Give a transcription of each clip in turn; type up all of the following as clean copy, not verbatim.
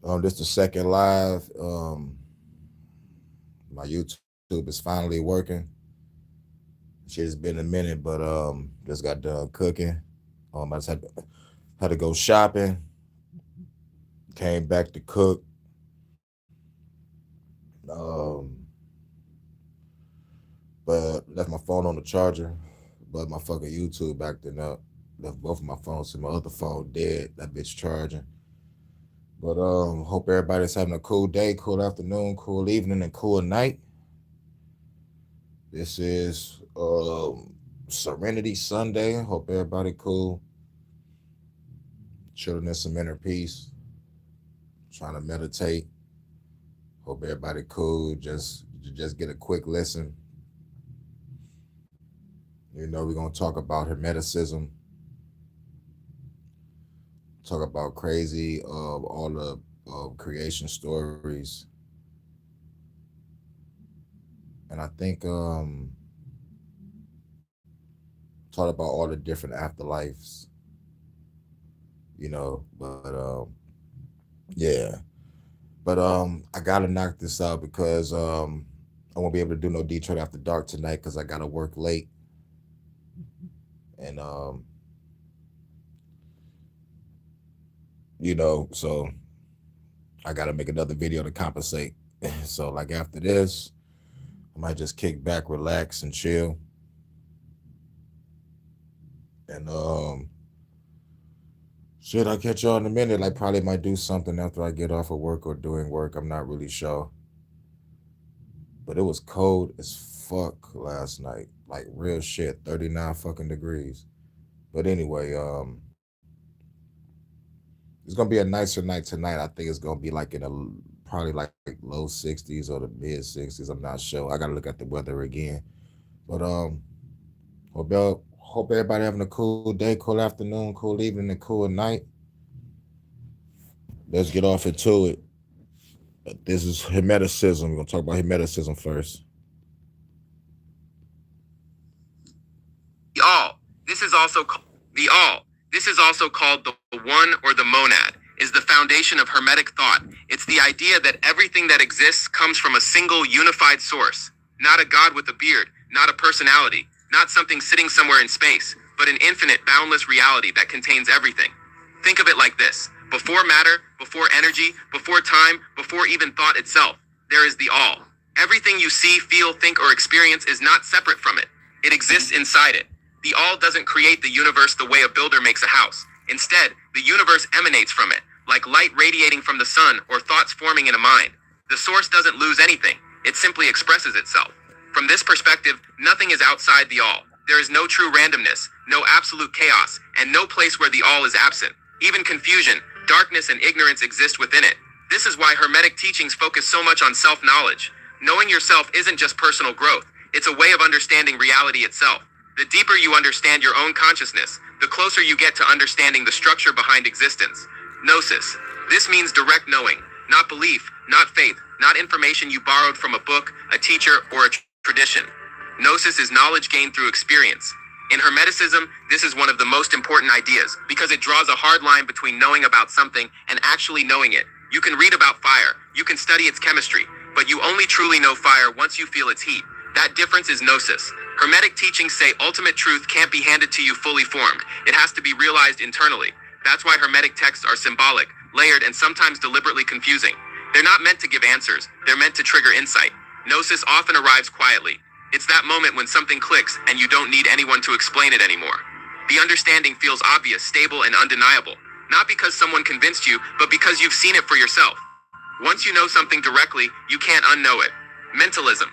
This is the second live. My YouTube is finally working. Shit has been a minute, but just got done cooking. I just had to go shopping. Came back to cook. Um, but left my phone on the charger. But my fucking YouTube acting up. Left both of my phones to my other phone dead. That bitch charging. But hope everybody's having a cool day, cool afternoon, cool evening, and cool night. This is Serenity Sunday. Hope everybody cool, chilling in some inner peace, trying to meditate. Hope everybody cool. Just get a quick listen. We're gonna talk about hermeticism, talk about crazy all the creation stories, and I think talk about all the different afterlives. But yeah. But I gotta knock this out because I won't be able to do no Detroit after dark tonight because I gotta work late, and so I gotta make another video to compensate. So like after this, I might just kick back, relax, and chill, and shit. I'll catch y'all in a minute. Like probably might do something after I get off of work or doing work. I'm not really sure, but it was cold as fuck last night. Like real shit, 39 fucking degrees. But anyway, it's gonna be a nicer night tonight. I think it's gonna be like in a probably like low 60s or the mid 60s. I'm not sure. I gotta look at the weather again. But hope everybody having a cool day, cool afternoon, cool evening, and cool night. Let's get off into it. This is Hermeticism. We're gonna talk about Hermeticism first. The all. This is also called the all. This is also called the one or the monad, is the foundation of Hermetic thought. It's the idea that everything that exists comes from a single unified source. Not a god with a beard, not a personality, not something sitting somewhere in space, but an infinite, boundless reality that contains everything. Think of it like this. Before matter, before energy, before time, before even thought itself, there is the all. Everything you see, feel, think, or experience is not separate from it. It exists inside it. The all doesn't create the universe the way a builder makes a house. Instead, the universe emanates from it, like light radiating from the sun or thoughts forming in a mind. The source doesn't lose anything. It simply expresses itself. From this perspective, nothing is outside the all. There is no true randomness, no absolute chaos, and no place where the all is absent. Even confusion, darkness, and ignorance exist within it. This is why Hermetic teachings focus so much on self-knowledge. Knowing yourself isn't just personal growth. It's a way of understanding reality itself. The deeper you understand your own consciousness, the closer you get to understanding the structure behind existence. Gnosis. This means direct knowing, not belief, not faith, not information you borrowed from a book, a teacher, or a tradition. Gnosis is knowledge gained through experience. In Hermeticism, this is one of the most important ideas because it draws a hard line between knowing about something and actually knowing it. You can read about fire, you can study its chemistry, but you only truly know fire once you feel its heat. That difference is gnosis. Hermetic teachings say ultimate truth can't be handed to you fully formed. It has to be realized internally. That's why Hermetic texts are symbolic, layered, and sometimes deliberately confusing. They're not meant to give answers, they're meant to trigger insight. Gnosis often arrives quietly. It's that moment when something clicks and you don't need anyone to explain it anymore. The understanding feels obvious, stable, and undeniable. Not because someone convinced you, but because you've seen it for yourself. Once you know something directly, you can't unknow it. Mentalism.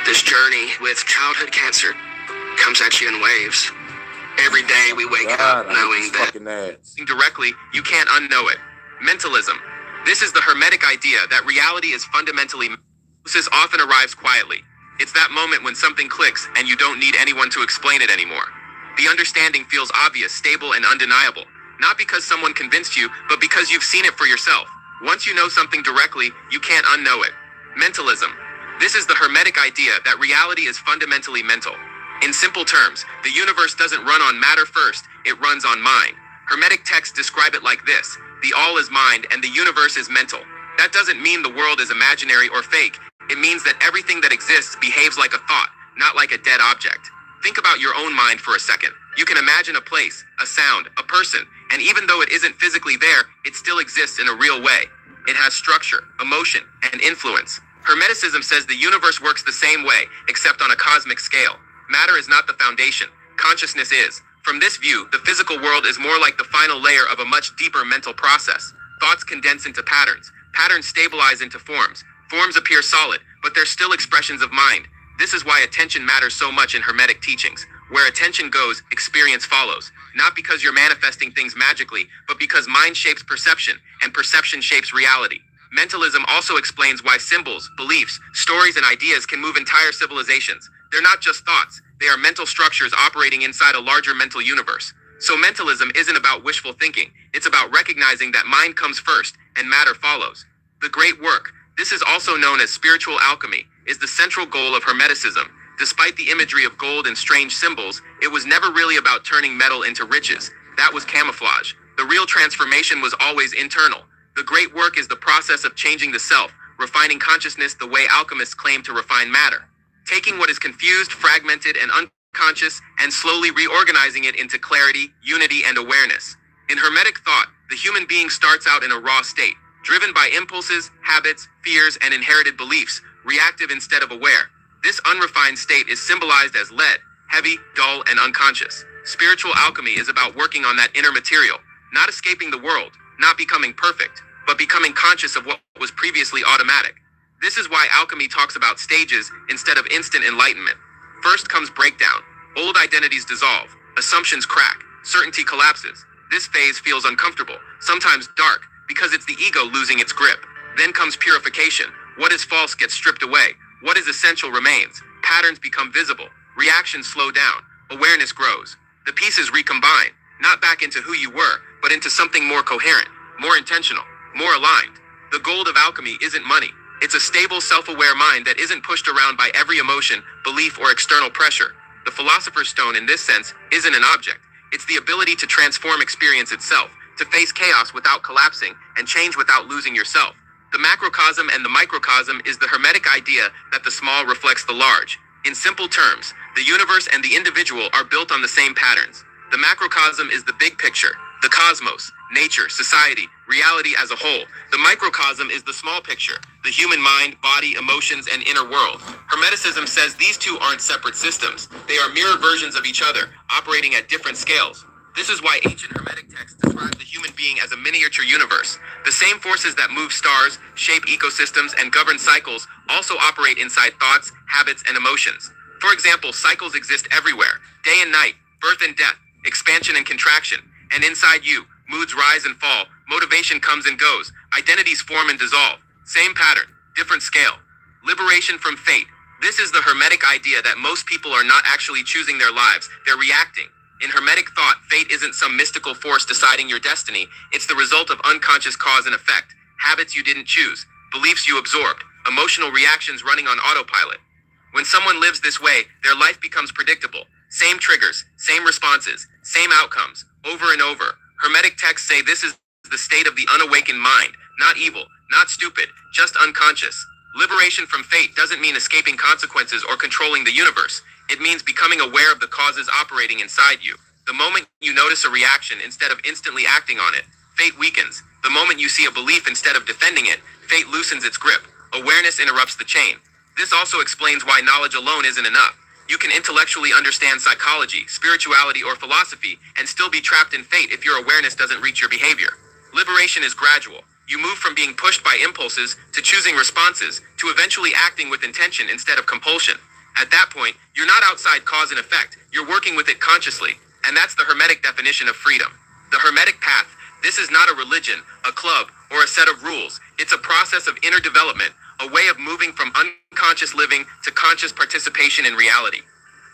This journey with childhood cancer comes at you in waves. Every day we wake up knowing that Directly, you can't unknow it. Mentalism. This is the Hermetic idea that reality is fundamentally. Gnosis often arrives quietly. It's that moment when something clicks and you don't need anyone to explain it anymore. The understanding feels obvious, stable, and undeniable. Not because someone convinced you, but because you've seen it for yourself. Once you know something directly, you can't unknow it. Mentalism. This is the Hermetic idea that reality is fundamentally mental. In simple terms, the universe doesn't run on matter first, it runs on mind. Hermetic texts describe it like this. The all is mind and the universe is mental. That doesn't mean the world is imaginary or fake. It means that everything that exists behaves like a thought, not like a dead object. Think about your own mind for a second. You can imagine a place, a sound, a person, and even though it isn't physically there, it still exists in a real way. It has structure, emotion, and influence. Hermeticism says the universe works the same way, except on a cosmic scale. Matter is not the foundation. Consciousness is. From this view, the physical world is more like the final layer of a much deeper mental process. Thoughts condense into patterns. Patterns stabilize into forms. Forms appear solid, but they're still expressions of mind. This is why attention matters so much in Hermetic teachings. Where attention goes, experience follows. Not because you're manifesting things magically, but because mind shapes perception, and perception shapes reality. Mentalism also explains why symbols, beliefs, stories, and ideas can move entire civilizations. They're not just thoughts, they are mental structures operating inside a larger mental universe. So mentalism isn't about wishful thinking, it's about recognizing that mind comes first, and matter follows. The great work, this is also known as spiritual alchemy, is the central goal of Hermeticism. Despite the imagery of gold and strange symbols, it was never really about turning metal into riches. That was camouflage. The real transformation was always internal. The great work is the process of changing the self, refining consciousness the way alchemists claim to refine matter. Taking what is confused, fragmented, and unconscious, and slowly reorganizing it into clarity, unity, and awareness. In Hermetic thought, the human being starts out in a raw state, driven by impulses, habits, fears, and inherited beliefs, reactive instead of aware. This unrefined state is symbolized as lead, heavy, dull, and unconscious. Spiritual alchemy is about working on that inner material, not escaping the world, not becoming perfect, but becoming conscious of what was previously automatic. This is why alchemy talks about stages instead of instant enlightenment. First comes breakdown. Old identities dissolve, assumptions crack, certainty collapses. This phase feels uncomfortable, sometimes dark, because it's the ego losing its grip. Then comes purification. What is false gets stripped away. What is essential remains. Patterns become visible. Reactions slow down. Awareness grows. The pieces recombine, not back into who you were, but into something more coherent, more intentional, more aligned. The goal of alchemy isn't money. It's a stable, self-aware mind that isn't pushed around by every emotion, belief, or external pressure. The philosopher's stone, in this sense, isn't an object. It's the ability to transform experience itself, to face chaos without collapsing, and change without losing yourself. The macrocosm and the microcosm is the Hermetic idea that the small reflects the large. In simple terms, the universe and the individual are built on the same patterns. The macrocosm is the big picture, the cosmos, nature, society, reality as a whole. The microcosm is the small picture, the human mind, body, emotions, and inner world. Hermeticism says these two aren't separate systems. They are mirror versions of each other, operating at different scales. This is why ancient Hermetic texts describe the human being as a miniature universe. The same forces that move stars, shape ecosystems, and govern cycles also operate inside thoughts, habits, and emotions. For example, cycles exist everywhere, day and night, birth and death, expansion and contraction. And inside you, moods rise and fall, motivation comes and goes, identities form and dissolve. Same pattern, different scale. Liberation from fate. This is the Hermetic idea that most people are not actually choosing their lives, they're reacting. In Hermetic thought, fate isn't some mystical force deciding your destiny, it's the result of unconscious cause and effect, habits you didn't choose, beliefs you absorbed, emotional reactions running on autopilot. When someone lives this way, their life becomes predictable. Same triggers, same responses, same outcomes, over and over. Hermetic texts say this is the state of the unawakened mind, not evil, not stupid, just unconscious. Liberation from fate doesn't mean escaping consequences or controlling the universe. It means becoming aware of the causes operating inside you. The moment you notice a reaction instead of instantly acting on it, fate weakens. The moment you see a belief instead of defending it, fate loosens its grip. Awareness interrupts the chain. This also explains why knowledge alone isn't enough. You can intellectually understand psychology, spirituality, or philosophy and still be trapped in fate if your awareness doesn't reach your behavior. Liberation is gradual. You move from being pushed by impulses to choosing responses to eventually acting with intention instead of compulsion. At that point, you're not outside cause and effect, you're working with it consciously, and that's the Hermetic definition of freedom. The Hermetic path, this is not a religion, a club, or a set of rules. It's a process of inner development, a way of moving from unconscious living to conscious participation in reality.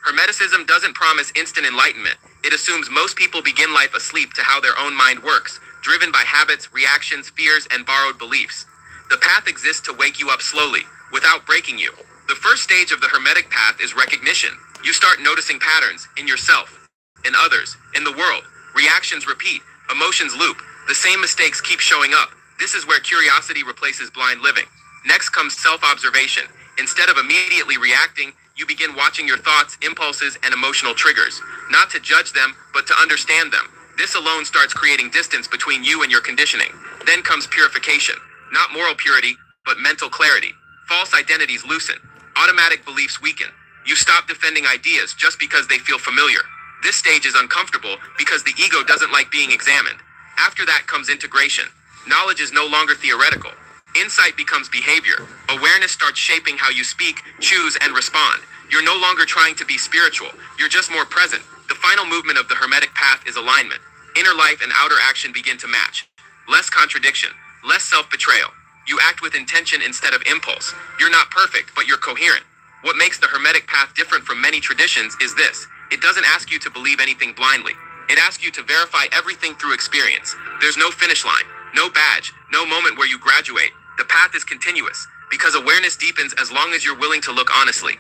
Hermeticism doesn't promise instant enlightenment. It assumes most people begin life asleep to how their own mind works, driven by habits, reactions, fears, and borrowed beliefs. The path exists to wake you up slowly, without breaking you. The first stage of the Hermetic path is recognition. You start noticing patterns in yourself, in others, in the world. Reactions repeat, emotions loop, The same mistakes keep showing up. This is where curiosity replaces blind living. Next comes self-observation. Instead of immediately reacting, you begin watching your thoughts, impulses, and emotional triggers, not to judge them, but to understand them. This alone starts creating distance between you and your conditioning. Then comes purification. Not moral purity, but mental clarity. False identities loosen. Automatic beliefs weaken. You stop defending ideas just because they feel familiar. This stage is uncomfortable because the ego doesn't like being examined. After that comes integration. Knowledge is no longer theoretical. Insight becomes behavior. Awareness starts shaping how you speak, choose, and respond. You're no longer trying to be spiritual. You're just more present. The final movement of the Hermetic path is alignment. Inner life and outer action begin to match. Less contradiction, less self-betrayal. You act with intention instead of impulse. You're not perfect, but you're coherent. What makes the Hermetic path different from many traditions is this. It doesn't ask you to believe anything blindly. It asks you to verify everything through experience. There's no finish line, no badge, no moment where you graduate. The path is continuous, because awareness deepens as long as you're willing to look honestly.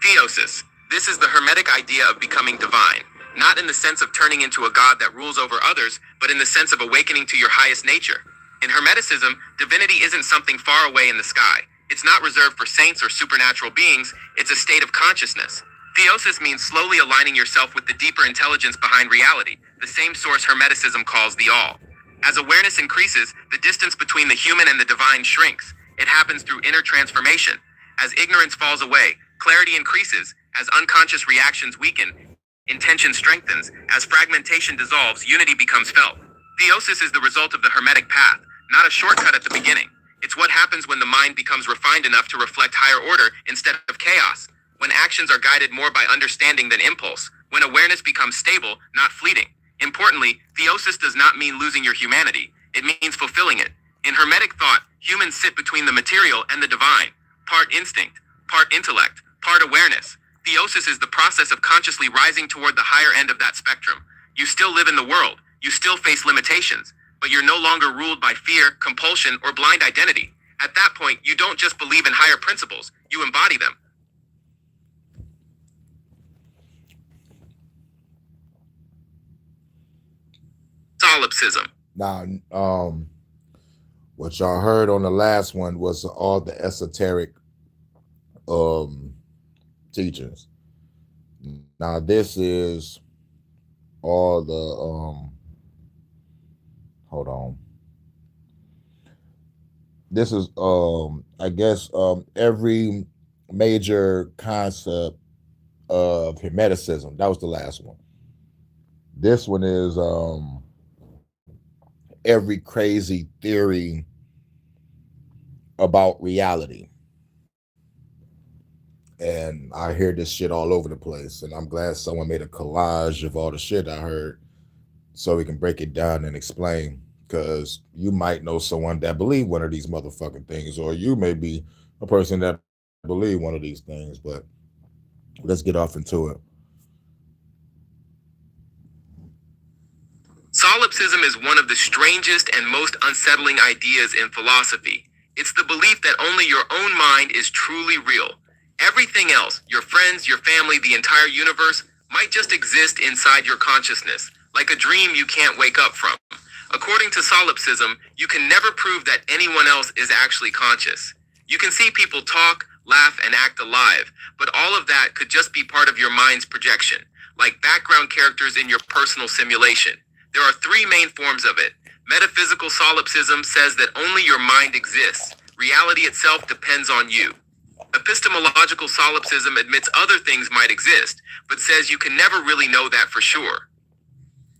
Theosis. This is the Hermetic idea of becoming divine, not in the sense of turning into a god that rules over others, but in the sense of awakening to your highest nature. In Hermeticism, divinity isn't something far away in the sky. It's not reserved for saints or supernatural beings, it's a state of consciousness. Theosis means slowly aligning yourself with the deeper intelligence behind reality, the same source Hermeticism calls the All. As awareness increases, the distance between the human and the divine shrinks. It happens through inner transformation. As ignorance falls away, clarity increases. As unconscious reactions weaken, intention strengthens. As fragmentation dissolves, unity becomes felt. Theosis is the result of the Hermetic path, not a shortcut at the beginning. It's what happens when the mind becomes refined enough to reflect higher order instead of chaos. When actions are guided more by understanding than impulse. When awareness becomes stable, not fleeting. Importantly, theosis does not mean losing your humanity. It means fulfilling it. In Hermetic thought, humans sit between the material and the divine. Part instinct, part intellect, part awareness. Theosis is the process of consciously rising toward the higher end of that spectrum. You still live in the world. You still face limitations. But you're no longer ruled by fear, compulsion, or blind identity. At that point, you don't just believe in higher principles, you embody them. Solipsism. Now, what y'all heard on the last one was all the esoteric teachings. Now, this is all the hold on. This is I guess every major concept of Hermeticism. That was the last one. This one is every crazy theory about reality. And I hear this shit all over the place. And I'm glad someone made a collage of all the shit I heard so we can break it down and explain. Because you might know someone that believe one of these motherfucking things, or you may be a person that believe one of these things. But let's get off into it. Solipsism is one of the strangest and most unsettling ideas in philosophy. It's the belief that only your own mind is truly real. Everything else, your friends, your family, the entire universe, might just exist inside your consciousness, like a dream you can't wake up from. According to solipsism, you can never prove that anyone else is actually conscious. You can see people talk, laugh, and act alive, but all of that could just be part of your mind's projection, like background characters in your personal simulation. There are three main forms of it. Metaphysical solipsism says that only your mind exists. Reality itself depends on you. Epistemological solipsism admits other things might exist, but says you can never really know that for sure.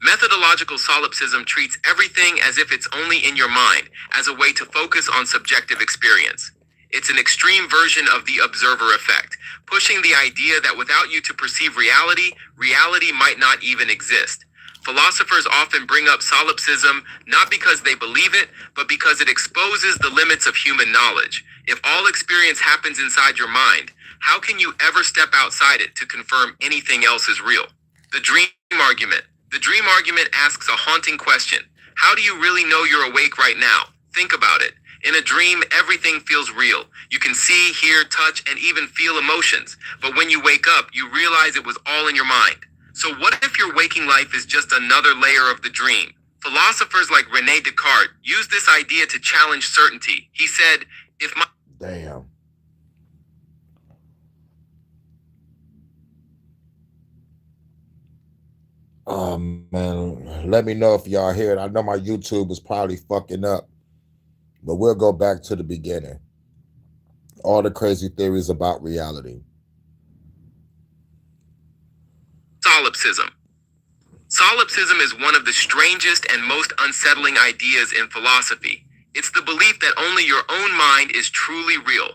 Methodological solipsism treats everything as if it's only in your mind, as a way to focus on subjective experience. It's an extreme version of the observer effect, pushing the idea that without you to perceive reality, reality might not even exist. Philosophers often bring up solipsism not because they believe it, but because it exposes the limits of human knowledge. If all experience happens inside your mind, how can you ever step outside it to confirm anything else is real? The dream argument. The dream argument asks a haunting question. How do you really know you're awake right now? Think about it. In a dream, everything feels real. You can see, hear, touch, and even feel emotions. But when you wake up, you realize it was all in your mind. So what if your waking life is just another layer of the dream? Philosophers like Rene Descartes used this idea to challenge certainty. He said, if my Damn. Oh man, let me know if y'all hear it. I know my YouTube is probably fucking up, but we'll go back to the beginning. All the crazy theories about reality. solipsism. Solipsism is one of the strangest and most unsettling ideas in philosophy. It's the belief that only your own mind is truly real.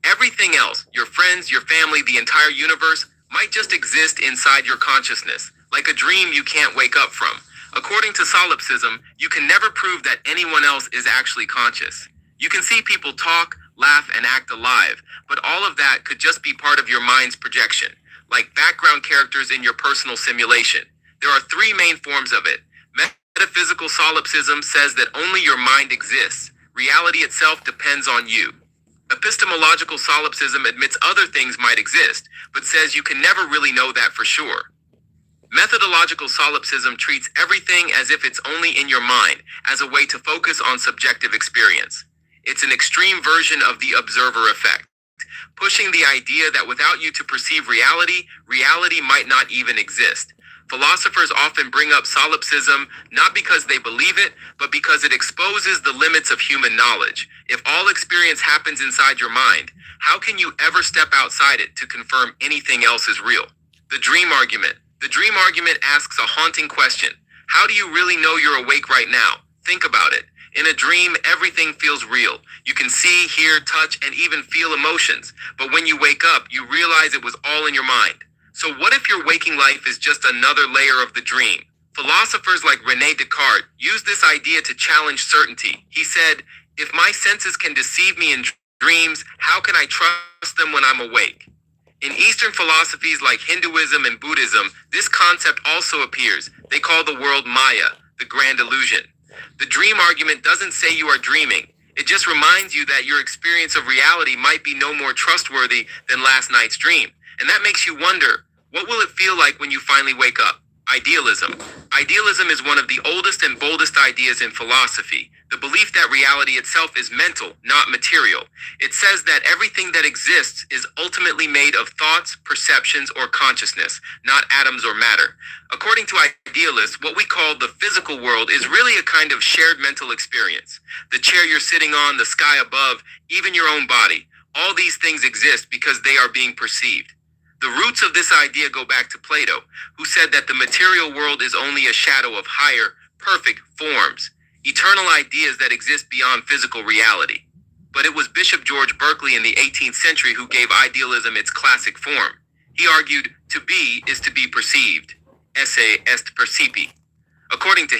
Everything else, your friends, your family, the entire universe, might just exist inside your consciousness, like a dream you can't wake up from. According to solipsism, you can never prove that anyone else is actually conscious. You can see people talk, laugh, and act alive, but all of that could just be part of your mind's projection, like background characters in your personal simulation. There are three main forms of it. Metaphysical solipsism says that only your mind exists. Reality itself depends on you. Epistemological solipsism admits other things might exist, but says you can never really know that for sure. Methodological solipsism treats everything as if it's only in your mind, as a way to focus on subjective experience. It's an extreme version of the observer effect, pushing the idea that without you to perceive reality, reality might not even exist. Philosophers often bring up solipsism not because they believe it, but because it exposes the limits of human knowledge. If all experience happens inside your mind, how can you ever step outside it to confirm anything else is real? The dream argument. The dream argument asks a haunting question. How do you really know you're awake right now? Think about it. In a dream, everything feels real. You can see, hear, touch, and even feel emotions. But when you wake up, you realize it was all in your mind. So what if your waking life is just another layer of the dream? Philosophers like Rene Descartes used this idea to challenge certainty. He said, if my senses can deceive me in dreams, how can I trust them when I'm awake? In Eastern philosophies like Hinduism and Buddhism, this concept also appears. They call the world Maya, the grand illusion. The dream argument doesn't say you are dreaming. It just reminds you that your experience of reality might be no more trustworthy than last night's dream. And that makes you wonder, what will it feel like when you finally wake up? Idealism. Idealism is one of the oldest and boldest ideas in philosophy. The belief that reality itself is mental, not material. It says that everything that exists is ultimately made of thoughts, perceptions, or consciousness, not atoms or matter. According to idealists, what we call the physical world is really a kind of shared mental experience. The chair you're sitting on, the sky above, even your own body. All these things exist because they are being perceived. The roots of this idea go back to Plato, who said that the material world is only a shadow of higher, perfect forms, eternal ideas that exist beyond physical reality. But it was Bishop George Berkeley in the 18th century who gave idealism its classic form. He argued, to be is to be perceived. Esse est percipi. According to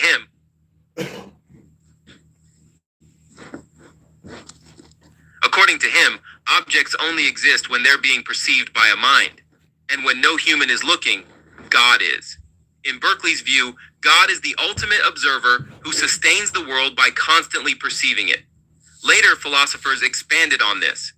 him, objects only exist when they're being perceived by a mind. And when no human is looking, God is. In Berkeley's view, God is the ultimate observer who sustains the world by constantly perceiving it. Later, philosophers expanded on this.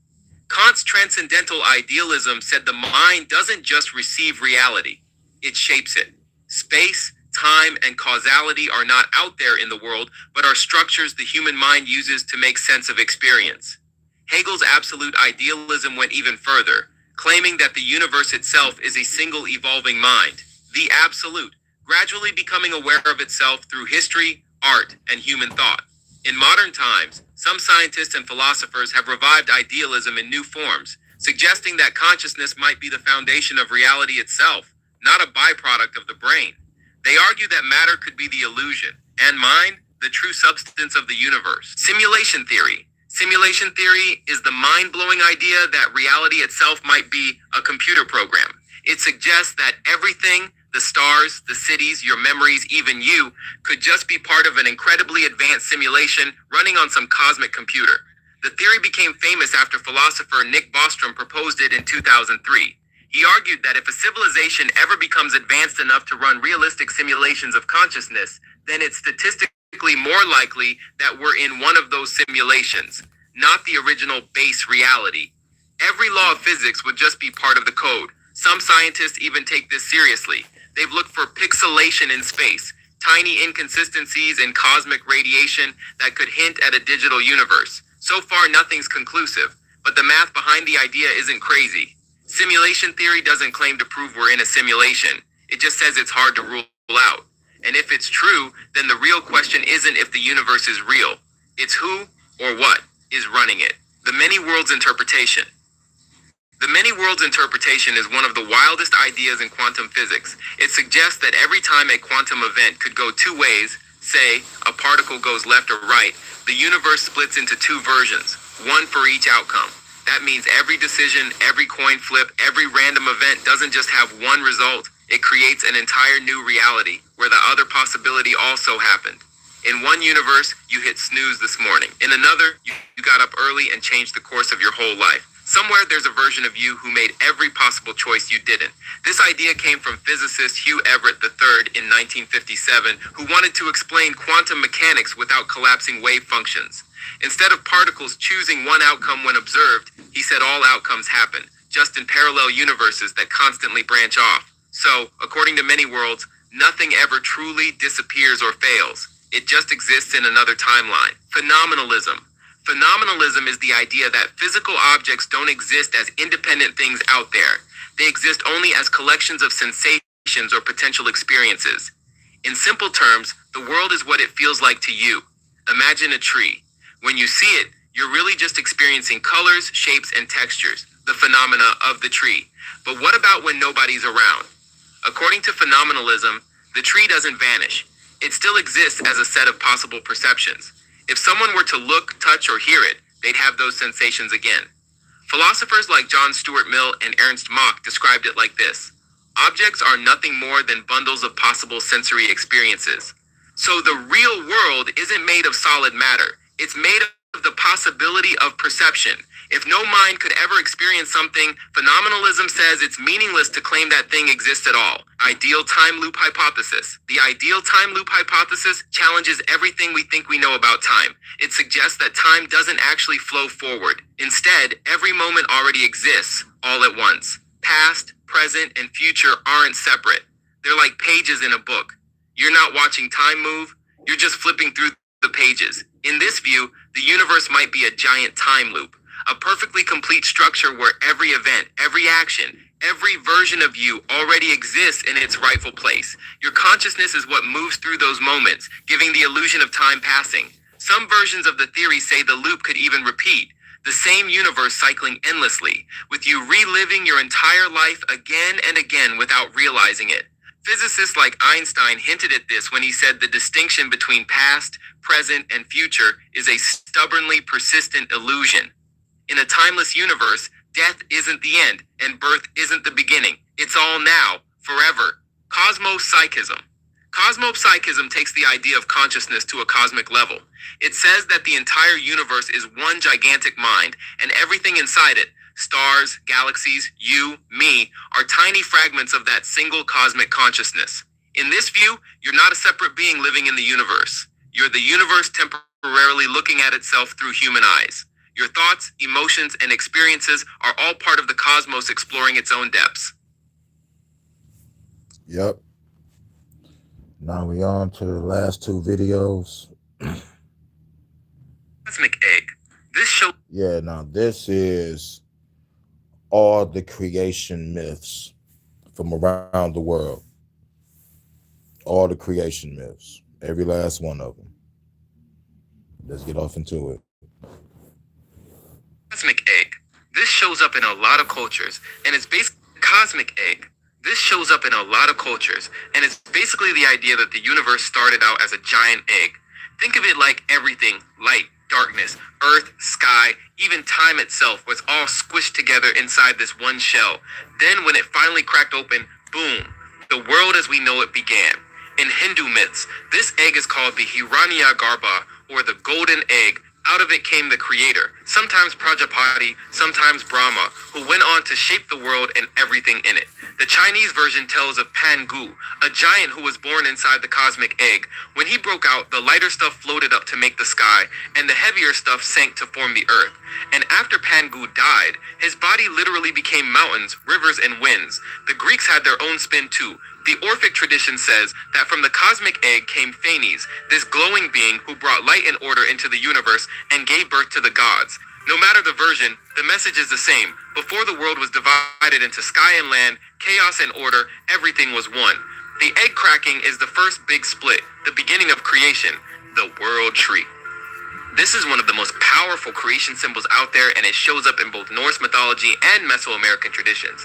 Kant's transcendental idealism said the mind doesn't just receive reality, it shapes it. Space, time, and causality are not out there in the world, but are structures the human mind uses to make sense of experience. Hegel's absolute idealism went even further, claiming that the universe itself is a single evolving mind, the absolute, gradually becoming aware of itself through history, art, and human thought. In modern times, some scientists and philosophers have revived idealism in new forms, suggesting that consciousness might be the foundation of reality itself, not a byproduct of the brain. They argue that matter could be the illusion, and mind, the true substance of the universe. Simulation theory. Simulation theory is the mind-blowing idea that reality itself might be a computer program. It suggests that everything, the stars, the cities, your memories, even you, could just be part of an incredibly advanced simulation running on some cosmic computer. The theory became famous after philosopher Nick Bostrom proposed it in 2003. He argued that if a civilization ever becomes advanced enough to run realistic simulations of consciousness, then it's statistically more likely that we're in one of those simulations, not the original base reality. Every law of physics would just be part of the code. Some scientists even take this seriously. They've looked for pixelation in space, tiny inconsistencies in cosmic radiation that could hint at a digital universe. So far, nothing's conclusive, but the math behind the idea isn't crazy. Simulation theory doesn't claim to prove we're in a simulation. It just says it's hard to rule out. And if it's true, then the real question isn't if the universe is real. It's who or what is running it. The many worlds interpretation. The many worlds interpretation is one of the wildest ideas in quantum physics. It suggests that every time a quantum event could go two ways, say, a particle goes left or right, the universe splits into two versions, one for each outcome. That means every decision, every coin flip, every random event doesn't just have one result. It creates an entire new reality where the other possibility also happened. In one universe, you hit snooze this morning. In another, you got up early and changed the course of your whole life. Somewhere there's a version of you who made every possible choice you didn't. This idea came from physicist Hugh Everett III in 1957, who wanted to explain quantum mechanics without collapsing wave functions. Instead of particles choosing one outcome when observed, he said all outcomes happen, just in parallel universes that constantly branch off. So, according to many worlds, nothing ever truly disappears or fails. It just exists in another timeline. Phenomenalism. Phenomenalism is the idea that physical objects don't exist as independent things out there. They exist only as collections of sensations or potential experiences. In simple terms, the world is what it feels like to you. Imagine a tree. When you see it, you're really just experiencing colors, shapes, and textures, the phenomena of the tree. But what about when nobody's around? According to phenomenalism, the tree doesn't vanish. It still exists as a set of possible perceptions. If someone were to look, touch, or hear it, they'd have those sensations again. Philosophers like John Stuart Mill and Ernst Mach described it like this: objects are nothing more than bundles of possible sensory experiences. So the real world isn't made of solid matter. It's made of the possibility of perception. If no mind could ever experience something, phenomenalism says it's meaningless to claim that thing exists at all. Ideal time loop hypothesis. The ideal time loop hypothesis challenges everything we think we know about time. It suggests that time doesn't actually flow forward. Instead, every moment already exists, all at once. Past, present, and future aren't separate. They're like pages in a book. You're not watching time move, you're just flipping through the pages. In this view, the universe might be a giant time loop. A perfectly complete structure where every event, every action, every version of you already exists in its rightful place. Your consciousness is what moves through those moments, giving the illusion of time passing. Some versions of the theory say the loop could even repeat, the same universe cycling endlessly, with you reliving your entire life again and again without realizing it. Physicists like Einstein hinted at this when he said the distinction between past, present, and future is a stubbornly persistent illusion. In a timeless universe, death isn't the end, and birth isn't the beginning. It's all now, forever. Cosmopsychism. Cosmopsychism takes the idea of consciousness to a cosmic level. It says that the entire universe is one gigantic mind, and everything inside it, stars, galaxies, you, me, are tiny fragments of that single cosmic consciousness. In this view, you're not a separate being living in the universe. You're the universe temporarily looking at itself through human eyes. Your thoughts, emotions, and experiences are all part of the cosmos exploring its own depths. Yep. Now we on to the last two videos. Cosmic egg. This show. Yeah, now this is all the creation myths from around the world. All the creation myths. Every last one of them. Let's get off into it. Cosmic egg. This shows up in a lot of cultures, and it's basically cosmic egg. This shows up in a lot of cultures, and it's basically the idea that the universe started out as a giant egg. Think of it like everything, light, darkness, earth, sky, even time itself was all squished together inside this one shell. Then when it finally cracked open, boom, the world as we know it began. In Hindu myths, this egg is called the Hiranyagarbha, or the golden egg. Out of it came the creator, sometimes Prajapati, sometimes Brahma, who went on to shape the world and everything in it. The Chinese version tells of Pangu, a giant who was born inside the cosmic egg. When he broke out, the lighter stuff floated up to make the sky, and the heavier stuff sank to form the earth. And after Pangu died, his body literally became mountains, rivers, and winds. The Greeks had their own spin too. The Orphic tradition says that from the cosmic egg came Phanes, this glowing being who brought light and order into the universe and gave birth to the gods. No matter the version, the message is the same. Before the world was divided into sky and land, chaos and order, everything was one. The egg cracking is the first big split, the beginning of creation, the world tree. This is one of the most powerful creation symbols out there, and it shows up in both Norse mythology and Mesoamerican traditions.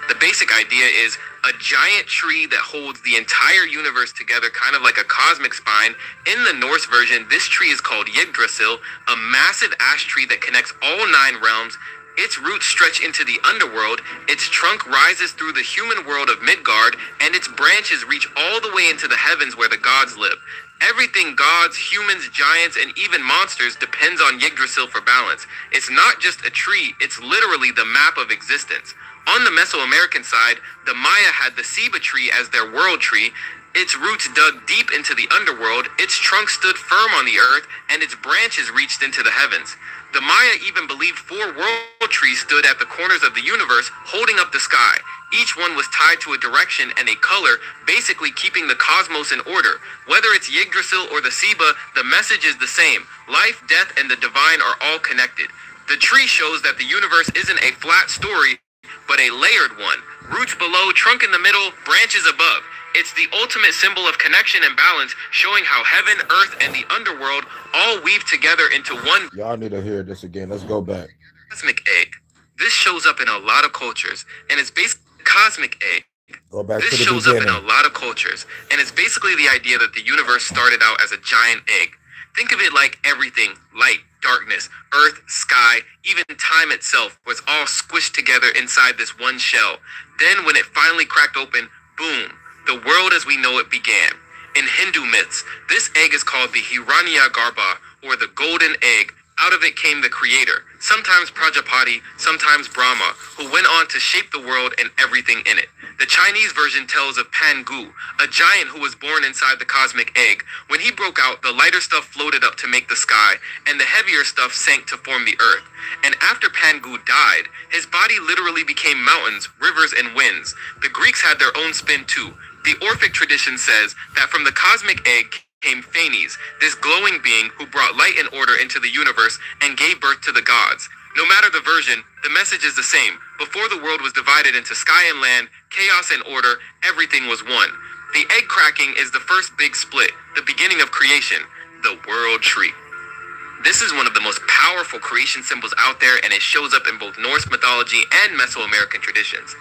The basic idea is a giant tree that holds the entire universe together, kind of like a cosmic spine. In the Norse version, this tree is called Yggdrasil, a massive ash tree that connects all 9 realms. Its roots stretch into the underworld, its trunk rises through the human world of Midgard, and its branches reach all the way into the heavens where the gods live. Everything gods, humans, giants, and even monsters depends on Yggdrasil for balance. It's not just a tree, it's literally the map of existence. On the Mesoamerican side, the Maya had the ceiba tree as their world tree. Its roots dug deep into the underworld, its trunk stood firm on the earth, and its branches reached into the heavens. The Maya even believed 4 world trees stood at the corners of the universe, holding up the sky. Each one was tied to a direction and a color, basically keeping the cosmos in order. Whether it's Yggdrasil or the ceiba, the message is the same. Life, death, and the divine are all connected. The tree shows that the universe isn't a flat story, but a layered one. Roots below, trunk in the middle, branches above. It's the ultimate symbol of connection and balance, showing how heaven, earth, and the underworld all weave together into one. Y'all need to hear this again. Let's go back. Cosmic egg. This shows up in a lot of cultures, and it's basically cosmic egg. Go back This to the shows beginning. up in a lot of cultures, and it's basically the idea that the universe started out as a giant egg. Think of it like everything, light, darkness, earth, sky, even time itself was all squished together inside this one shell. Then when it finally cracked open, boom, the world as we know it began. In Hindu myths, this egg is called the Hiranyagarbha, or the golden egg. Out of it came the creator, sometimes Prajapati, sometimes Brahma, who went on to shape the world and everything in it. The Chinese version tells of Pangu, a giant who was born inside the cosmic egg. When he broke out, the lighter stuff floated up to make the sky, and the heavier stuff sank to form the earth. And after Pangu died, his body literally became mountains, rivers, and winds. The Greeks had their own spin too. The Orphic tradition says that from the cosmic egg came Phanes, this glowing being who brought light and order into the universe and gave birth to the gods. No matter the version, the message is the same. Before the world was divided into sky and land, chaos and order, everything was one. The egg cracking is the first big split, the beginning of creation, the world tree. This is one of the most powerful creation symbols out there, and it shows up in both Norse mythology and Mesoamerican traditions.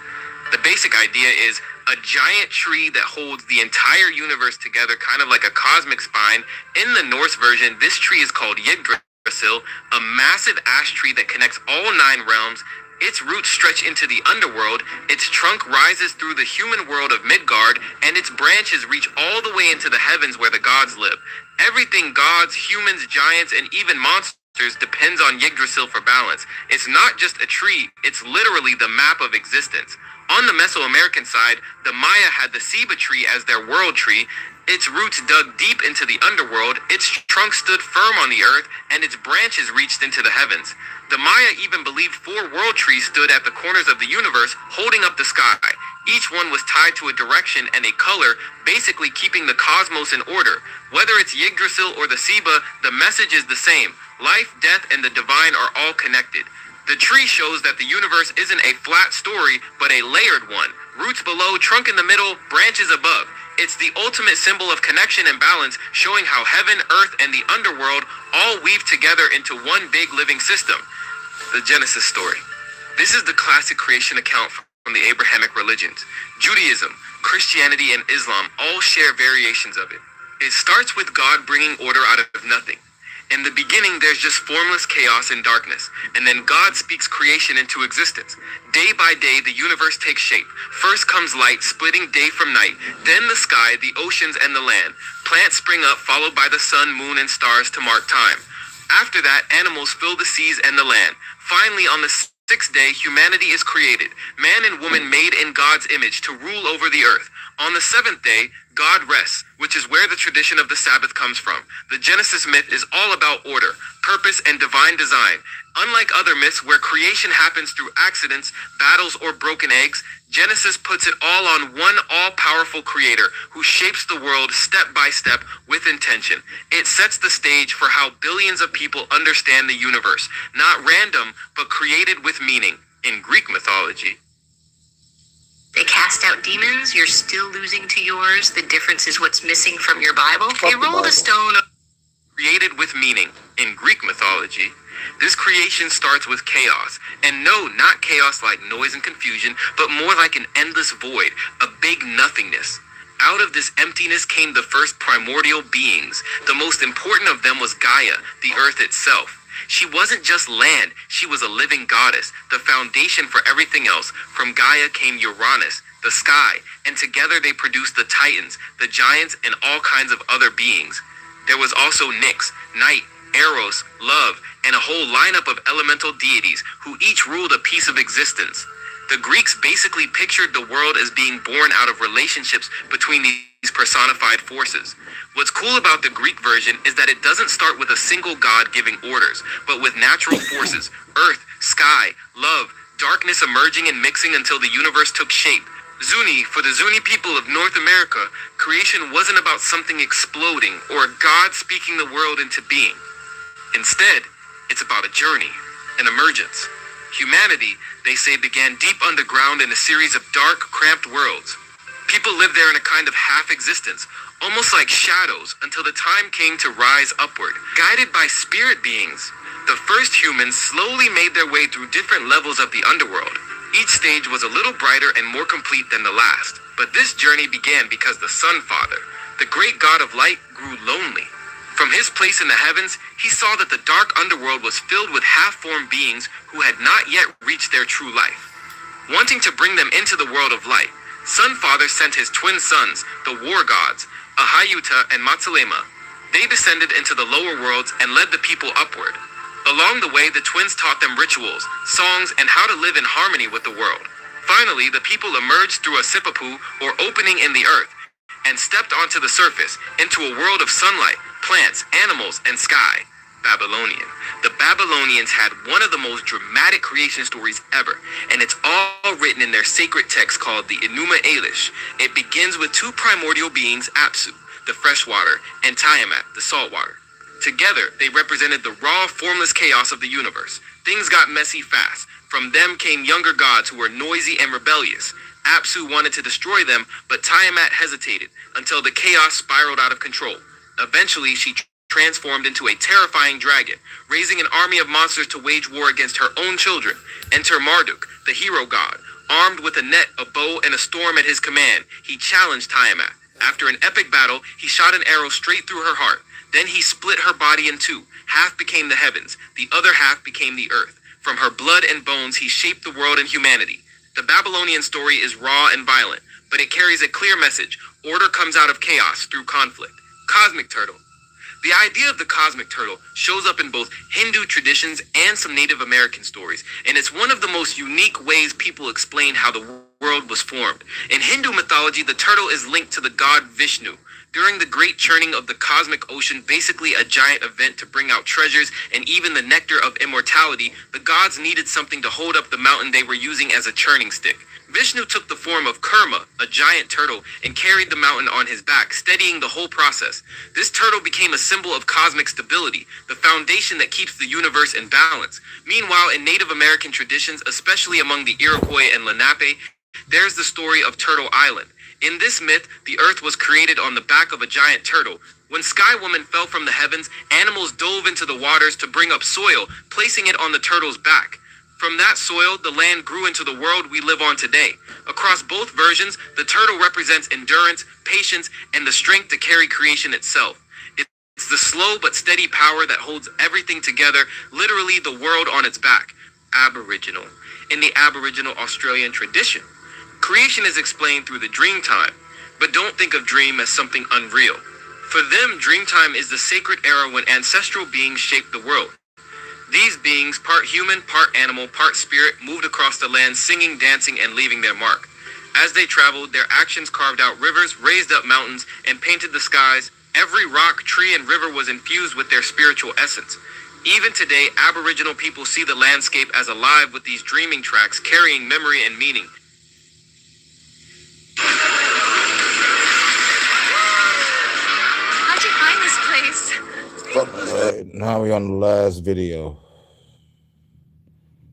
The basic idea is a giant tree that holds the entire universe together, kind of like a cosmic spine. In the Norse version, this tree is called Yggdrasil, a massive ash tree that connects all 9 realms. Its roots stretch into the underworld, its trunk rises through the human world of Midgard, and its branches reach all the way into the heavens where the gods live. Everything gods, humans, giants, and even monsters depends on Yggdrasil for balance. It's not just a tree, it's literally the map of existence. On the Mesoamerican side, the Maya had the ceiba tree as their world tree. Its roots dug deep into the underworld, its trunk stood firm on the earth, and its branches reached into the heavens. The Maya even believed 4 world trees stood at the corners of the universe, holding up the sky. Each one was tied to a direction and a color, basically keeping the cosmos in order. Whether it's Yggdrasil or the ceiba, the message is the same. Life, death, and the divine are all connected. The tree shows that the universe isn't a flat story, but a layered one. Roots below, trunk in the middle, branches above. It's the ultimate symbol of connection and balance, showing how heaven, earth, and the underworld all weave together into one big living system. The Genesis story. This is the classic creation account from the Abrahamic religions. Judaism, Christianity, and Islam all share variations of it. It starts with God bringing order out of nothing. In the beginning, there's just formless chaos and darkness, and then God speaks creation into existence. Day by day, the universe takes shape. First comes light, splitting day from night, then the sky, the oceans, and the land. Plants spring up, followed by the sun, moon, and stars to mark time. After that, animals fill the seas and the land. Finally, on the sixth day, humanity is created, man and woman made in God's image to rule over the earth. On the seventh day, God rests, which is where the tradition of the Sabbath comes from. The Genesis myth is all about order, purpose, and divine design. Unlike other myths where creation happens through accidents, battles, or broken eggs, Genesis puts it all on one all-powerful creator who shapes the world step by step with intention. It sets the stage for how billions of people understand the universe, not random, but created with meaning in Greek mythology. They cast out demons, you're still losing to yours. The difference is what's missing from your Bible. They rolled a stone. Created with meaning in Greek mythology. This creation starts with chaos. And no, not chaos like noise and confusion, but more like an endless void, a big nothingness. Out of this emptiness came the first primordial beings. The most important of them was Gaia, the earth itself. She wasn't just land, she was a living goddess, the foundation for everything else. From Gaia came Uranus, the sky, and together they produced the Titans, the giants, and all kinds of other beings. There was also Nyx, night, Eros, love, and a whole lineup of elemental deities who each ruled a piece of existence. The Greeks basically pictured the world as being born out of relationships between these personified forces. What's cool about the Greek version is that it doesn't start with a single god giving orders, but with natural forces, earth, sky, love, darkness emerging and mixing until the universe took shape. Zuni, for the Zuni people of North America, creation wasn't about something exploding or God speaking the world into being. Instead, it's about a journey, an emergence. Humanity, they say, began deep underground in a series of dark, cramped worlds. People lived there in a kind of half-existence, almost like shadows, until the time came to rise upward. Guided by spirit beings, the first humans slowly made their way through different levels of the underworld. Each stage was a little brighter and more complete than the last. But this journey began because the Sun Father, the great god of light, grew lonely. From his place in the heavens, he saw that the dark underworld was filled with half-formed beings who had not yet reached their true life. Wanting to bring them into the world of light, Sun Father sent his twin sons, the war gods, Ahayuta and Matsalema. They descended into the lower worlds and led the people upward. Along the way, the twins taught them rituals, songs, and how to live in harmony with the world. Finally, the people emerged through a sipapu, or opening in the earth, and stepped onto the surface, into a world of sunlight, plants, animals, and sky. Babylonian. The Babylonians had one of the most dramatic creation stories ever, and it's all written in their sacred text called the Enuma Elish. It begins with two primordial beings, Apsu, the freshwater, and Tiamat, the saltwater. Together, they represented the raw, formless chaos of the universe. Things got messy fast. From them came younger gods who were noisy and rebellious. Apsu wanted to destroy them, but Tiamat hesitated until the chaos spiraled out of control. Eventually, she transformed into a terrifying dragon, raising an army of monsters to wage war against her own children. Enter Marduk, the hero god. Armed with a net, a bow, and a storm at his command, he challenged Tiamat. After an epic battle, he shot an arrow straight through her heart. Then he split her body in two. Half became the heavens, the other half became the earth. From her blood and bones, he shaped the world and humanity. The Babylonian story is raw and violent, but it carries a clear message. Order comes out of chaos through conflict. Cosmic turtle. The idea of the cosmic turtle shows up in both Hindu traditions and some Native American stories, and it's one of the most unique ways people explain how the world was formed. In Hindu mythology, the turtle is linked to the god Vishnu. During the great churning of the cosmic ocean, basically a giant event to bring out treasures and even the nectar of immortality, the gods needed something to hold up the mountain they were using as a churning stick. Vishnu took the form of Kurma, a giant turtle, and carried the mountain on his back, steadying the whole process. This turtle became a symbol of cosmic stability, the foundation that keeps the universe in balance. Meanwhile, in Native American traditions, especially among the Iroquois and Lenape, there's the story of Turtle Island. In this myth, the earth was created on the back of a giant turtle. When Sky Woman fell from the heavens, animals dove into the waters to bring up soil, placing it on the turtle's back. From that soil, the land grew into the world we live on today. Across both versions, the turtle represents endurance, patience, and the strength to carry creation itself. It's the slow but steady power that holds everything together, literally the world on its back. Aboriginal. In the Aboriginal Australian tradition, creation is explained through the dream time, but don't think of dream as something unreal. For them, Dreamtime is the sacred era when ancestral beings shaped the world. These beings, part human, part animal, part spirit, moved across the land singing, dancing, and leaving their mark. As they traveled, their actions carved out rivers, raised up mountains, and painted the skies. Every rock, tree, and river was infused with their spiritual essence. Even today, Aboriginal people see the landscape as alive with these dreaming tracks carrying memory and meaning. How'd you find this place? Now we're on the last video.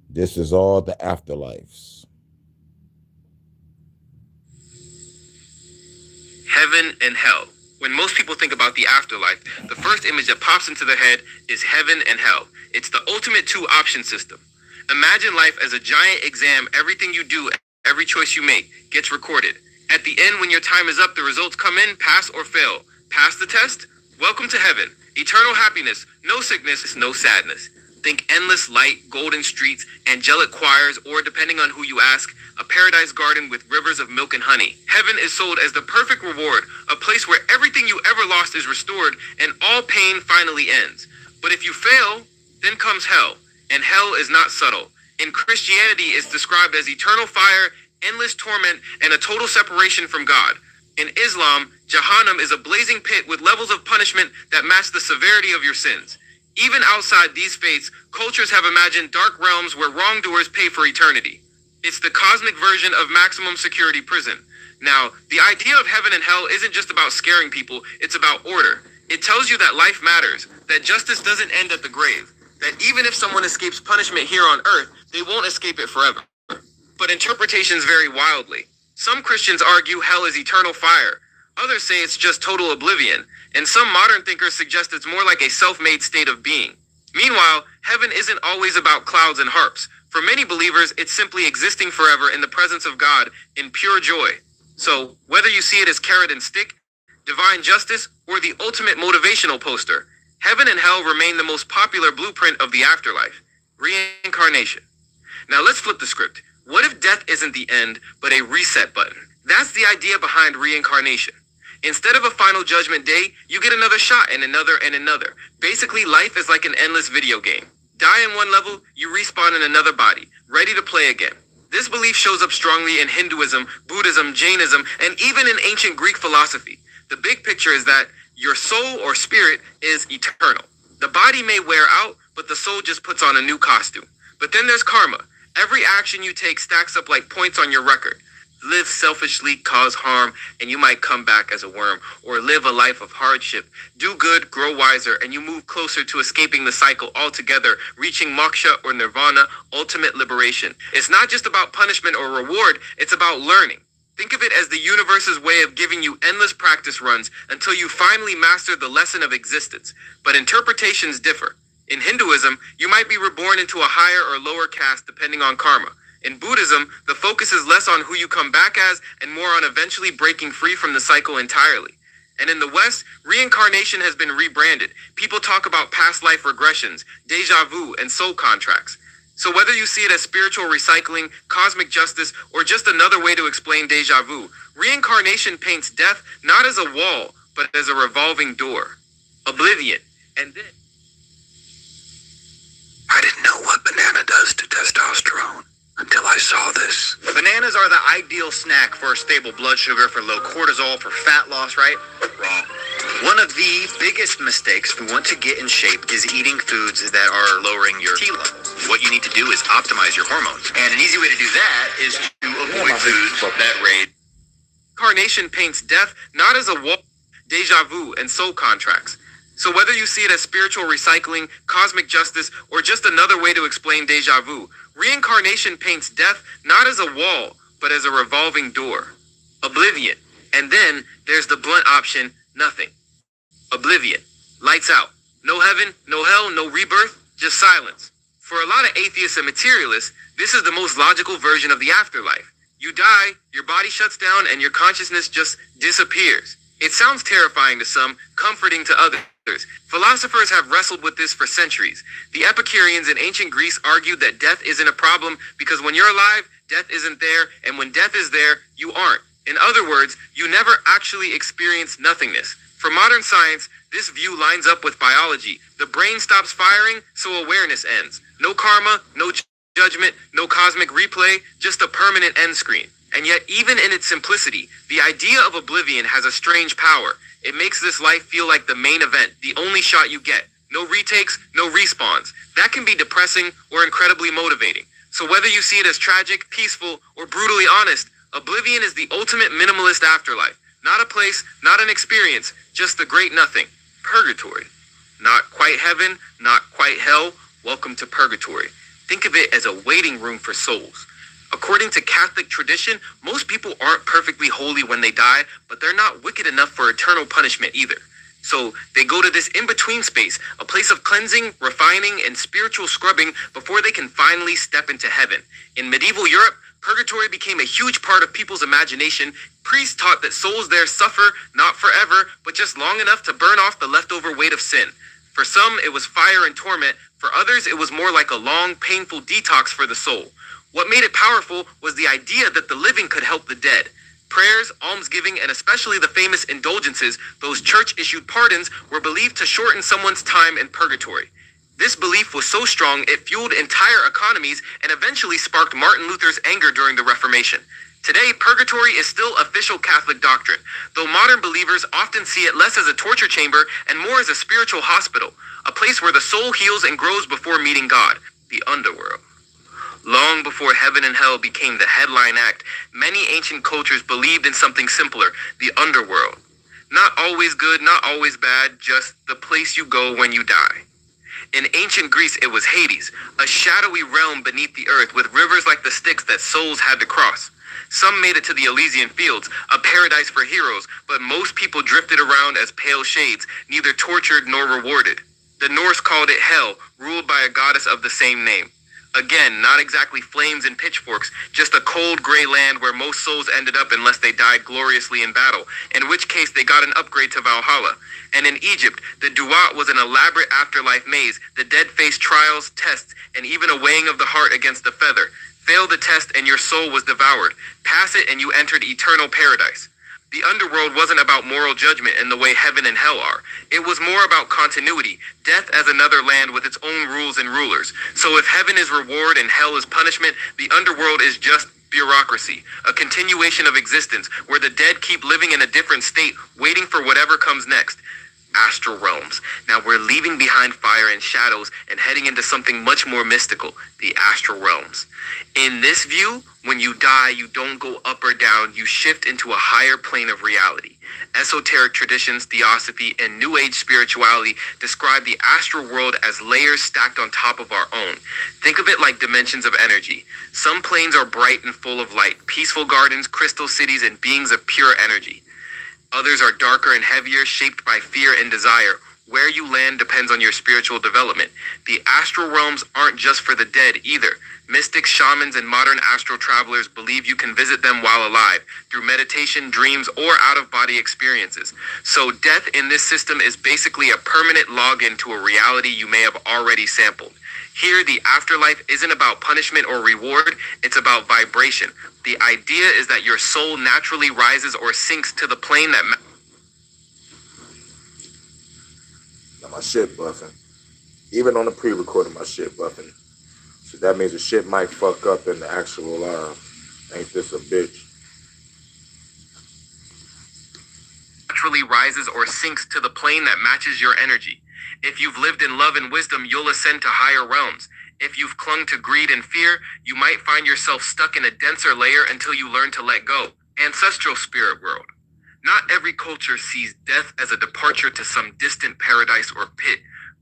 This is all the afterlives. Heaven and hell. When most people think about the afterlife, the first image that pops into their head is heaven and hell. It's the ultimate two-option system. Imagine life as a giant exam. Everything you do, every choice you make, gets recorded. At the end, when your time is up, the results come in, pass or fail. Pass the test? Welcome to heaven. Eternal happiness, no sickness, no sadness. Think endless light, golden streets, angelic choirs, or depending on who you ask, a paradise garden with rivers of milk and honey. Heaven is sold as the perfect reward, a place where everything you ever lost is restored and all pain finally ends. But if you fail, then comes hell, and hell is not subtle. In Christianity, it's described as eternal fire, endless torment, and a total separation from God. In Islam, Jahannam is a blazing pit with levels of punishment that match the severity of your sins. Even outside these faiths, cultures have imagined dark realms where wrongdoers pay for eternity. It's the cosmic version of maximum security prison. Now, the idea of heaven and hell isn't just about scaring people, it's about order. It tells you that life matters, that justice doesn't end at the grave, that even if someone escapes punishment here on earth, they won't escape it forever. But interpretations vary wildly. Some Christians argue hell is eternal fire. Others say it's just total oblivion, and some modern thinkers suggest it's more like a self-made state of being. Meanwhile, heaven isn't always about clouds and harps. For many believers, it's simply existing forever in the presence of God in pure joy. So, whether you see it as carrot and stick, divine justice, or the ultimate motivational poster, heaven and hell remain the most popular blueprint of the afterlife, reincarnation. Now let's flip the script. What if death isn't the end, but a reset button? That's the idea behind reincarnation. Instead of a final judgment day, you get another shot and another and another. Basically, life is like an endless video game. Die in one level, you respawn in another body, ready to play again. This belief shows up strongly in Hinduism, Buddhism, Jainism, and even in ancient Greek philosophy. The big picture is that your soul or spirit is eternal. The body may wear out, but the soul just puts on a new costume. But then there's karma. Every action you take stacks up like points on your record. Live selfishly, cause harm, and you might come back as a worm, or live a life of hardship. Do good, grow wiser, and you move closer to escaping the cycle altogether, reaching moksha or nirvana, ultimate liberation. It's not just about punishment or reward, it's about learning. Think of it as the universe's way of giving you endless practice runs until you finally master the lesson of existence. But interpretations differ. In Hinduism, you might be reborn into a higher or lower caste depending on karma. In Buddhism, the focus is less on who you come back as and more on eventually breaking free from the cycle entirely. And in the West, reincarnation has been rebranded. People talk about past life regressions, deja vu, and soul contracts. So whether you see it as spiritual recycling, cosmic justice, or just another way to explain deja vu, reincarnation paints death not as a wall, but as a revolving door. Oblivion. And then... I didn't know what banana does to testosterone until I saw this. Bananas are the ideal snack for stable blood sugar, for low cortisol, for fat loss, right? Wrong. One of the biggest mistakes if we want to get in shape is eating foods that are lowering your T levels. What you need to do is optimize your hormones. And an easy way to do that is to avoid foods that raise. Reincarnation paints death not as a wall, deja vu, and soul contracts. So whether you see it as spiritual recycling, cosmic justice, or just another way to explain deja vu, reincarnation paints death not as a wall, but as a revolving door. Oblivion. And then there's the blunt option, nothing. Oblivion. Lights out. No heaven, no hell, no rebirth, just silence. For a lot of atheists and materialists, this is the most logical version of the afterlife. You die, your body shuts down, and your consciousness just disappears. It sounds terrifying to some, comforting to others. Philosophers have wrestled with this for centuries. The Epicureans in ancient Greece argued that death isn't a problem because when you're alive, death isn't there, and when death is there, you aren't. In other words, you never actually experience nothingness. For modern science, this view lines up with biology. The brain stops firing, so awareness ends. No karma, no judgment, no cosmic replay, just a permanent end screen. And yet, even in its simplicity, the idea of oblivion has a strange power. It makes this life feel like the main event, the only shot you get. No retakes, no respawns. That can be depressing or incredibly motivating. So whether you see it as tragic, peaceful, or brutally honest, oblivion is the ultimate minimalist afterlife. Not a place, not an experience, just the great nothing. Purgatory. Not quite heaven, not quite hell. Welcome to purgatory. Think of it as a waiting room for souls. According to Catholic tradition, most people aren't perfectly holy when they die, but they're not wicked enough for eternal punishment either. So they go to this in-between space, a place of cleansing, refining, and spiritual scrubbing before they can finally step into heaven. In medieval Europe, purgatory became a huge part of people's imagination. Priests taught that souls there suffer, not forever, but just long enough to burn off the leftover weight of sin. For some, it was fire and torment. For others, it was more like a long, painful detox for the soul. What made it powerful was the idea that the living could help the dead. Prayers, almsgiving, and especially the famous indulgences, those church-issued pardons, were believed to shorten someone's time in purgatory. This belief was so strong it fueled entire economies and eventually sparked Martin Luther's anger during the Reformation. Today, purgatory is still official Catholic doctrine, though modern believers often see it less as a torture chamber and more as a spiritual hospital, a place where the soul heals and grows before meeting God, the underworld. Long before heaven and hell became the headline act, many ancient cultures believed in something simpler, the underworld. Not always good, not always bad, just the place you go when you die. In ancient Greece, it was Hades, a shadowy realm beneath the earth with rivers like the Styx that souls had to cross. Some made it to the Elysian fields, a paradise for heroes, but most people drifted around as pale shades, neither tortured nor rewarded. The Norse called it Hell, ruled by a goddess of the same name. Again, not exactly flames and pitchforks, just a cold gray land where most souls ended up unless they died gloriously in battle, in which case they got an upgrade to Valhalla. And in Egypt, the Duat was an elaborate afterlife maze. The dead faced trials, tests, and even a weighing of the heart against the feather. Fail the test and your soul was devoured. Pass it and you entered eternal paradise. The underworld wasn't about moral judgment in the way heaven and hell are. It was more about continuity, death as another land with its own rules and rulers. So if heaven is reward and hell is punishment, the underworld is just bureaucracy, a continuation of existence where the dead keep living in a different state, waiting for whatever comes next. Astral realms. Now we're leaving behind fire and shadows and heading into something much more mystical, the astral realms. In this view, when you die, you don't go up or down, you shift into a higher plane of reality. Esoteric traditions, theosophy, and New Age spirituality describe the astral world as layers stacked on top of our own. Think of it like dimensions of energy. Some planes are bright and full of light, peaceful gardens, crystal cities, and beings of pure energy. Others are darker and heavier, shaped by fear and desire. Where you land depends on your spiritual development. The astral realms aren't just for the dead either. Mystics, shamans, and modern astral travelers believe you can visit them while alive, through meditation, dreams, or out-of-body experiences. So death in this system is basically a permanent login to a reality you may have already sampled. Here, the afterlife isn't about punishment or reward, it's about vibration. The idea is that your soul naturally rises or sinks to the plane that... Now my shit buffing. Even on the pre-recording, my shit buffing. So that means the shit might fuck up in the actual live. Ain't this a bitch? Naturally rises or sinks to the plane that matches your energy. If you've lived in love and wisdom, you'll ascend to higher realms. If you've clung to greed and fear, you might find yourself stuck in a denser layer until you learn to let go. Ancestral spirit world. Not every culture sees death as a departure to some distant paradise or pit.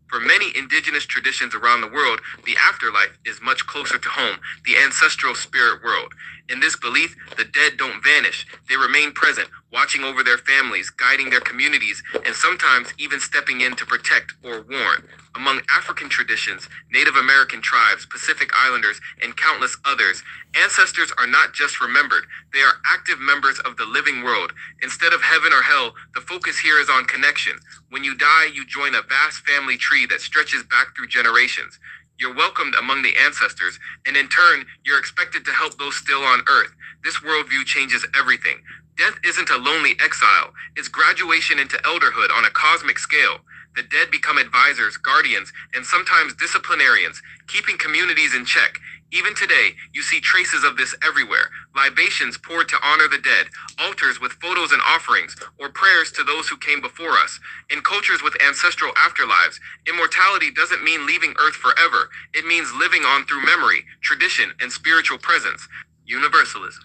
For many indigenous traditions around the world, the afterlife is much closer to home, the ancestral spirit world. In this belief, the dead don't vanish. They remain present, watching over their families, guiding their communities, and sometimes even stepping in to protect or warn. Among African traditions, Native American tribes, Pacific Islanders, and countless others, ancestors are not just remembered, they are active members of the living world. Instead of heaven or hell, the focus here is on connection. When you die, you join a vast family tree that stretches back through generations. You're welcomed among the ancestors, and in turn, you're expected to help those still on Earth. This worldview changes everything. Death isn't a lonely exile, it's graduation into elderhood on a cosmic scale. The dead become advisors, guardians, and sometimes disciplinarians, keeping communities in check. Even today, you see traces of this everywhere. Libations poured to honor the dead, altars with photos and offerings, or prayers to those who came before us. In cultures with ancestral afterlives, immortality doesn't mean leaving Earth forever. It means living on through memory, tradition, and spiritual presence. Universalism.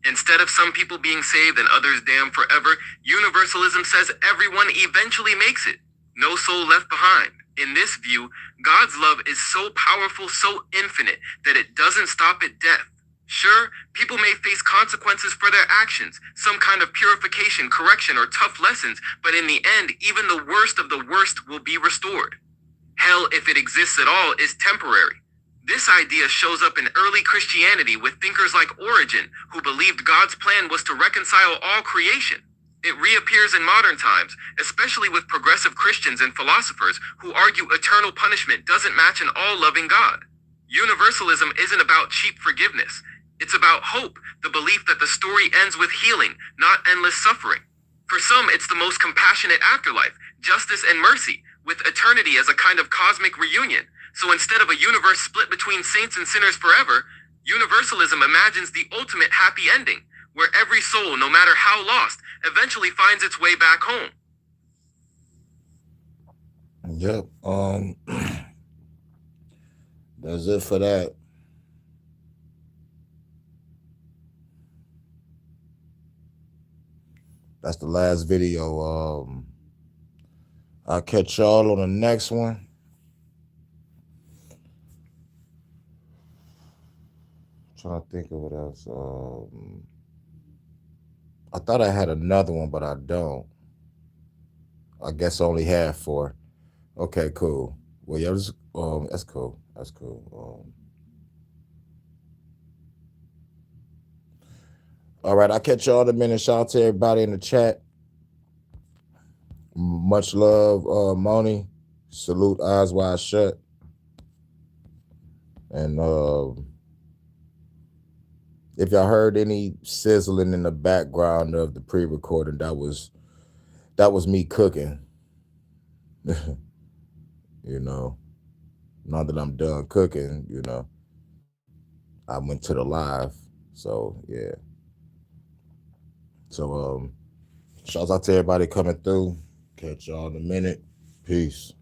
Instead of some people being saved and others damned forever, universalism says everyone eventually makes it. No soul left behind. In this view, God's love is so powerful, so infinite, that it doesn't stop at death. Sure, people may face consequences for their actions, some kind of purification, correction, or tough lessons, but in the end, even the worst of the worst will be restored. Hell, if it exists at all, is temporary. This idea shows up in early Christianity with thinkers like Origen, who believed God's plan was to reconcile all creation. It reappears in modern times, especially with progressive Christians and philosophers who argue eternal punishment doesn't match an all-loving God. Universalism isn't about cheap forgiveness. It's about hope, the belief that the story ends with healing, not endless suffering. For some, it's the most compassionate afterlife, justice and mercy, with eternity as a kind of cosmic reunion. So instead of a universe split between saints and sinners forever, universalism imagines the ultimate happy ending, where every soul, no matter how lost, eventually finds its way back home. Yep. That's it for that. That's the last video. I'll catch y'all on the next one. Trying to think of what else. I thought I had another one, but I don't. I guess I only have 4. Okay, cool. Well, yeah, that's cool. That's cool. All right, I'll catch y'all in a minute. Shout out to everybody in the chat. Much love, Moni. Salute, eyes wide shut. And if y'all heard any sizzling in the background of the pre-recording, that was me cooking. You know, now that I'm done cooking, you know, I went to the live. So yeah. So shouts out to everybody coming through. Catch y'all in a minute. Peace.